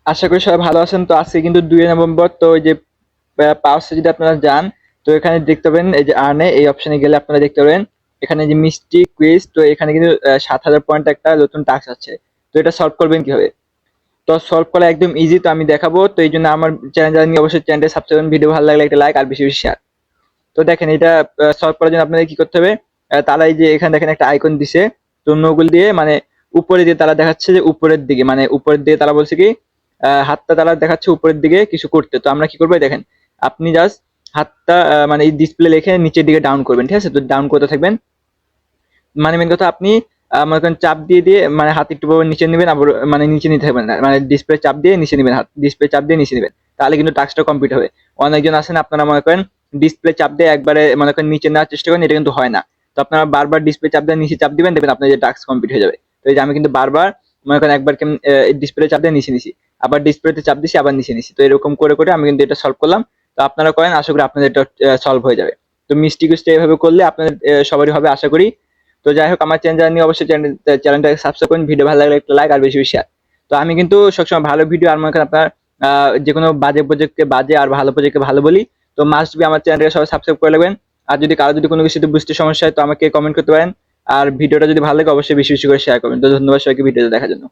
আশা করি সবাই ভালো আছেন। তো আজকে কিন্তু 2 নভেম্বর। তো ওই যে পাওসে যদি আপনারা যান, তো এখানে দেখতে পাবেন এই যে আর্নে এই অপশনে গেলে আপনারা দেখতে পাবেন এখানে যে মিষ্টি কুইজ। তো এখানে কিন্তু 7,000 পয়েন্ট একটা নতুন টাস্ক আছে। তো এটা সলভ করবেন কিভাবে? তো সলভ করা একদম ইজি, তো আমি দেখাবো। তো এই জন্য আমার চ্যানেল জানি অবশ্যই চ্যানেলটা সাবস্ক্রাইব করুন, ভিডিও ভালো লাগলে একটা লাইক আর বেশি বেশি শেয়ার। তো দেখেন এটা সলভ করার জন্য আপনাদের কি করতে হবে, তারা এই যে এখানে দেখেন একটা আইকন দিছে। তো নগুল দিয়ে মানে উপরে দিয়ে তারা দেখাচ্ছে যে উপরের দিকে, মানে উপরের দিকে তারা বলছে কি হাতটা তারা দেখাচ্ছে উপরের দিকে কিছু করতে। তো আমরা কি করবো, এই দেখেন আপনি জাস্ট হাতটা মানে এই ডিসপ্লে রেখে নিচের দিকে ডাউন করবেন, ঠিক আছে? তো ডাউন করতে থাকবেন। মানে মেন কথা আপনি মনে করেন চাপ দিয়ে দিয়ে মানে হাত একটু নিচে নেবেন, আবার মানে নিচে নিতে থাকবেন না, মানে ডিসপ্লে চাপ দিয়ে নিচে নেবেন, হাত ডিসপ্লে চাপ দিয়ে নিচে নেবেন, তাহলে কিন্তু টাস্কটা কমপ্লিট হবে। অনেকজন আছেন আপনারা মনে করেন ডিসপ্লে চাপ দিয়ে একবারে মনে করেন নিচে নেওয়ার চেষ্টা করেন, এটা কিন্তু হয় না। তো আপনারা বারবার ডিসপ্লে চাপ দিয়ে নিচে চাপ দিবেন, দেখবেন আপনার যে টাস্ক কমপ্লিট হয়ে যাবে। তো এই যে আমি কিন্তু বারবার মনে করেন একবার ডিসপ্লে চাপ দিয়ে নিচে নিছি, আবার ডিসপ্লেতে চাপ দিছি, আবার নিচে নিছি। তো এরকম করে করে আমি কিন্তু এটা সলভ করলাম। তো আপনারা করেন, আশা করি আপনাদের এটা সলভ হয়ে যাবে। তো মিষ্টি কুইজটা এভাবে করলে আপনাদের সবারই হবে আশা করি। তো যাই হোক, আমার চ্যানেল জানি অবশ্যই চ্যানেলটাকে সাবস্ক্রাইব করুন, ভিডিও ভালো লাগলে একটা লাইক আর বেশি বেশি শেয়ার। তো আমি কিন্তু সবসময় ভালো ভিডিও আর মনে করেন আপনার যে কোনো বাজে প্রজেক্টকে বাজে আর ভালো প্রজেক্টকে ভালো বলি। তো মাস্ট বি আমার চ্যানেলটাকে সবাই সাবস্ক্রাইব করে নেবেন। আর যদি কারো যদি কোনো কিছুতে বুঝতে সমস্যা হয় তো আমাকে কমেন্ট করতে পারেন। আর ভিডিওটা যদি ভালো লাগে অবশ্যই বেশি বেশি করে শেয়ার করবেন। তো ধন্যবাদ সবাইকে ভিডিওটা দেখার জন্য।